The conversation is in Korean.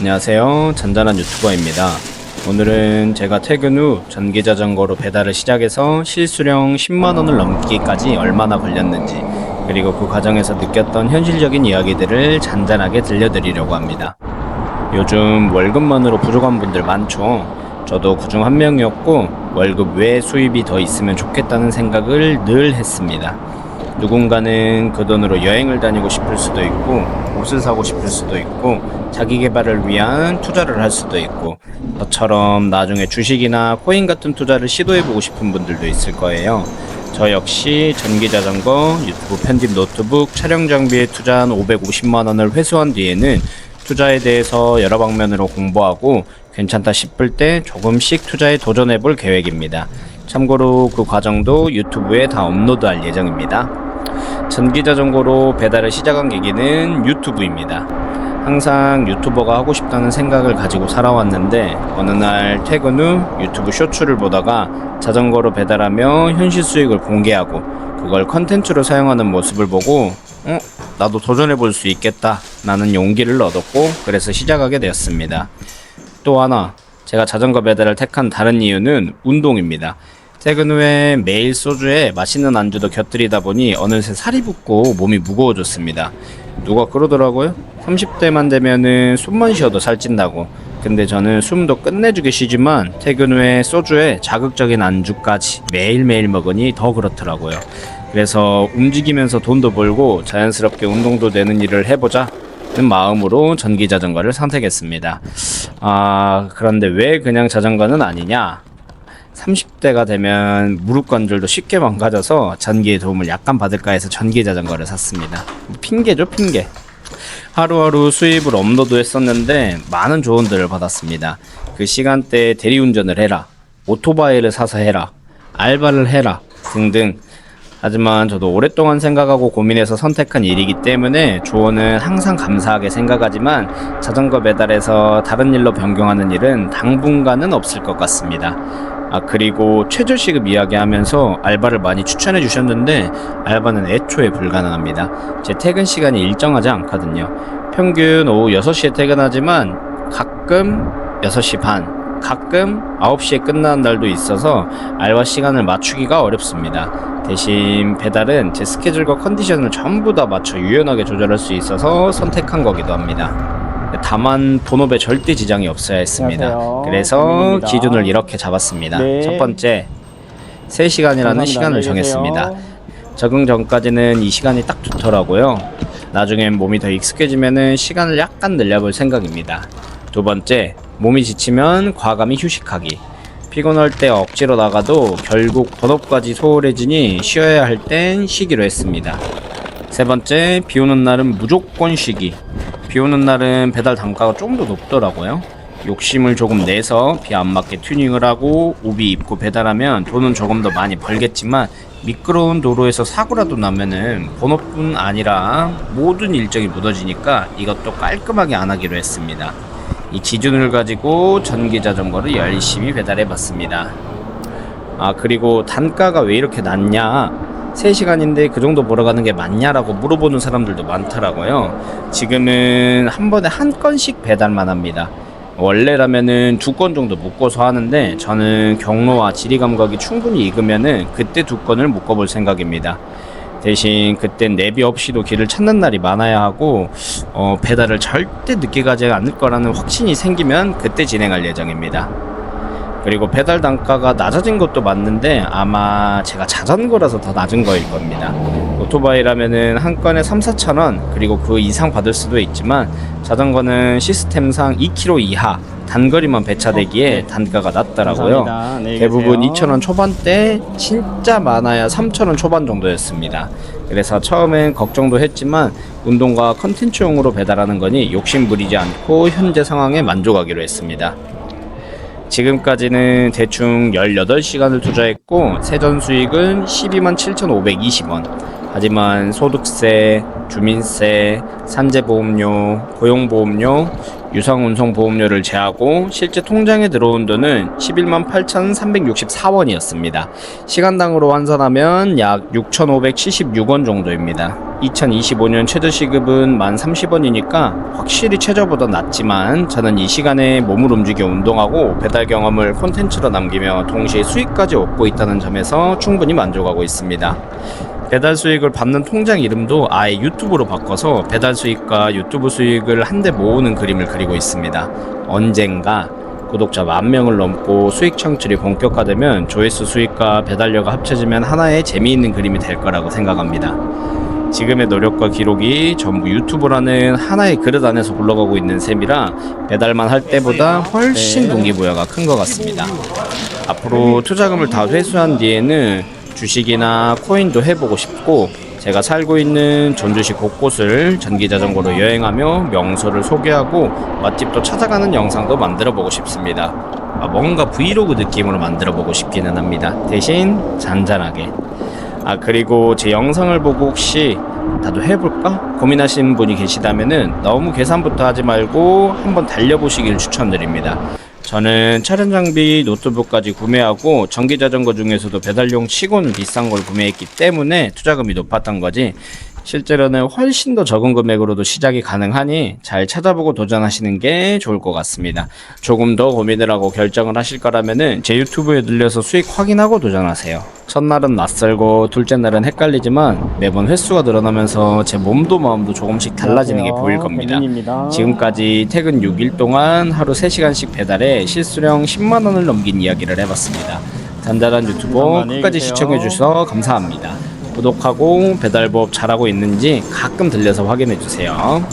안녕하세요. 잔잔한 유튜버입니다. 오늘은 제가 퇴근 후 전기자전거로 배달을 시작해서 실수령 10만원을 넘기기까지 얼마나 걸렸는지, 그리고 그 과정에서 느꼈던 현실적인 이야기들을 잔잔하게 들려드리려고 합니다. 요즘 월급만으로 부족한 분들 많죠. 저도 그중 한 명이었고, 월급 외 수입이 더 있으면 좋겠다는 생각을 늘 했습니다. 누군가는 그 돈으로 여행을 다니고 싶을 수도 있고, 옷을 사고 싶을 수도 있고, 자기 개발을 위한 투자를 할 수도 있고, 저처럼 나중에 주식이나 코인 같은 투자를 시도해보고 싶은 분들도 있을 거예요. 저 역시 전기자전거, 유튜브 편집 노트북, 촬영 장비에 투자한 550만원을 회수한 뒤에는 투자에 대해서 여러 방면으로 공부하고 괜찮다 싶을 때 조금씩 투자에 도전해볼 계획입니다. 참고로 그 과정도 유튜브에 다 업로드할 예정입니다. 전기자전거로 배달을 시작한 계기는 유튜브입니다. 항상 유튜버가 하고 싶다는 생각을 가지고 살아왔는데, 어느 날 퇴근 후 유튜브 쇼츠를 보다가 자전거로 배달하며 현실 수익을 공개하고 그걸 컨텐츠로 사용하는 모습을 보고 나도 도전해볼 수 있겠다 라는 용기를 얻었고, 그래서 시작하게 되었습니다. 또 하나, 제가 자전거 배달을 택한 다른 이유는 운동입니다. 퇴근 후에 매일 소주에 맛있는 안주도 곁들이다 보니 어느새 살이 붙고 몸이 무거워졌습니다. 누가 그러더라고요. 30대만 되면은 숨만 쉬어도 살찐다고. 근데 저는 숨도 끝내주게 쉬지만 퇴근 후에 소주에 자극적인 안주까지 매일매일 먹으니 더 그렇더라고요. 그래서 움직이면서 돈도 벌고 자연스럽게 운동도 되는 일을 해보자 는 마음으로 전기자전거를 선택했습니다. 그런데 왜 그냥 자전거는 아니냐? 30대가 되면 무릎 관절도 쉽게 망가져서 전기의 도움을 약간 받을까 해서 전기자전거를 샀습니다. 핑계죠, 핑계. 하루하루 수입을 업로드했었는데 많은 조언들을 받았습니다. 그 시간대에 대리운전을 해라, 오토바이를 사서 해라, 알바를 해라 등등. 하지만 저도 오랫동안 생각하고 고민해서 선택한 일이기 때문에 조언은 항상 감사하게 생각하지만, 자전거 배달에서 다른 일로 변경하는 일은 당분간은 없을 것 같습니다. 그리고 최저시급 이야기하면서 알바를 많이 추천해 주셨는데, 알바는 애초에 불가능합니다. 제 퇴근 시간이 일정하지 않거든요. 평균 오후 6시에 퇴근하지만 가끔 6시 반, 가끔 9시에 끝나는 날도 있어서 알바 시간을 맞추기가 어렵습니다. 대신 배달은 제 스케줄과 컨디션을 전부 다 맞춰 유연하게 조절할 수 있어서 선택한 거기도 합니다. 다만 본업에 절대 지장이 없어야 했습니다. 안녕하세요. 그래서 김민입니다. 기준을 이렇게 잡았습니다. 네. 첫 번째, 3시간이라는 감사합니다. 시간을 안녕히 계세요. 정했습니다. 적응 전까지는 이 시간이 딱 좋더라고요. 나중엔 몸이 더 익숙해지면 시간을 약간 늘려볼 생각입니다. 두 번째, 몸이 지치면 과감히 휴식하기. 피곤할 때 억지로 나가도 결국 본업까지 소홀해지니 쉬어야 할 땐 쉬기로 했습니다. 세 번째, 비 오는 날은 무조건 쉬기. 비 오는 날은 배달 단가가 좀 더 높더라고요. 욕심을 조금 내서 비 안 맞게 튜닝을 하고 우비 입고 배달하면 돈은 조금 더 많이 벌겠지만, 미끄러운 도로에서 사고라도 나면은 본업뿐 아니라 모든 일정이 무너지니까 이것도 깔끔하게 안 하기로 했습니다. 이 기준을 가지고 전기자전거를 열심히 배달해봤습니다. 그리고 단가가 왜 이렇게 낮냐? 3시간인데 그 정도 벌어가는 게 맞냐라고 물어보는 사람들도 많더라고요. 지금은 한 번에 한 건씩 배달만 합니다. 원래라면은 2건 정도 묶어서 하는데, 저는 경로와 지리 감각이 충분히 익으면은 그때 2건을 묶어볼 생각입니다. 대신 그땐 내비 없이도 길을 찾는 날이 많아야 하고, 배달을 절대 늦게 가지 않을 거라는 확신이 생기면 그때 진행할 예정입니다. 그리고 배달 단가가 낮아진 것도 맞는데 아마 제가 자전거라서 더 낮은 거일 겁니다. 오토바이라면은 한 건에 3-4천원, 그리고 그 이상 받을 수도 있지만, 자전거는 시스템상 2km 이하 단거리만 배차되기에 단가가 낮더라고요. 대부분 2,000원 초반대, 진짜 많아야 3,000원 초반 정도였습니다. 그래서 처음엔 걱정도 했지만 운동과 컨텐츠용으로 배달하는 거니 욕심 부리지 않고 현재 상황에 만족하기로 했습니다. 지금까지는 대충 18시간을 투자했고, 세전 수익은 127,520원. 하지만 소득세, 주민세, 산재보험료, 고용보험료, 유상운송보험료를 제하고 실제 통장에 들어온 돈은 118,364원이었습니다. 시간당으로 환산하면 약 6,576원 정도입니다. 2025년 최저 시급은 1030원이니까 확실히 최저보다 낫지만 저는 이 시간에 몸을 움직여 운동하고 배달 경험을 콘텐츠로 남기며 동시에 수익까지 얻고 있다는 점에서 충분히 만족하고 있습니다. 배달 수익을 받는 통장 이름도 아예 유튜브로 바꿔서 배달 수익과 유튜브 수익을 한데 모으는 그림을 그리고 있습니다. 언젠가 구독자 10,000명을 넘고 수익 창출이 본격화되면 조회수 수익과 배달료가 합쳐지면 하나의 재미있는 그림이 될 거라고 생각합니다. 지금의 노력과 기록이 전부 유튜브라는 하나의 그릇 안에서 굴러가고 있는 셈이라 배달만 할 때보다 훨씬 동기부여가 큰 것 같습니다. 앞으로 투자금을 다 회수한 뒤에는 주식이나 코인도 해보고 싶고, 제가 살고 있는 전주시 곳곳을 전기자전거로 여행하며 명소를 소개하고 맛집도 찾아가는 영상도 만들어 보고 싶습니다. 뭔가 브이로그 느낌으로 만들어 보고 싶기는 합니다. 대신 잔잔하게. 그리고 제 영상을 보고 혹시 나도 해볼까? 고민하시는 분이 계시다면은 너무 계산부터 하지 말고 한번 달려보시길 추천드립니다. 저는 촬영 장비, 노트북까지 구매하고 전기자전거 중에서도 배달용 치고는 비싼 걸 구매했기 때문에 투자금이 높았던 거지, 실제로는 훨씬 더 적은 금액으로도 시작이 가능하니 잘 찾아보고 도전하시는 게 좋을 것 같습니다. 조금 더 고민을 하고 결정을 하실 거라면은 제 유튜브에 들려서 수익 확인하고 도전하세요. 첫날은 낯설고 둘째 날은 헷갈리지만 매번 횟수가 늘어나면서 제 몸도 마음도 조금씩 달라지는 게 보일 겁니다. 지금까지 퇴근 6일 동안 하루 3시간씩 배달해 실수령 10만원을 넘긴 이야기를 해봤습니다. 잔잔한 유튜버 끝까지 시청해주셔서 감사합니다. 구독하고 배달법 잘하고 있는지 가끔 들려서 확인해주세요.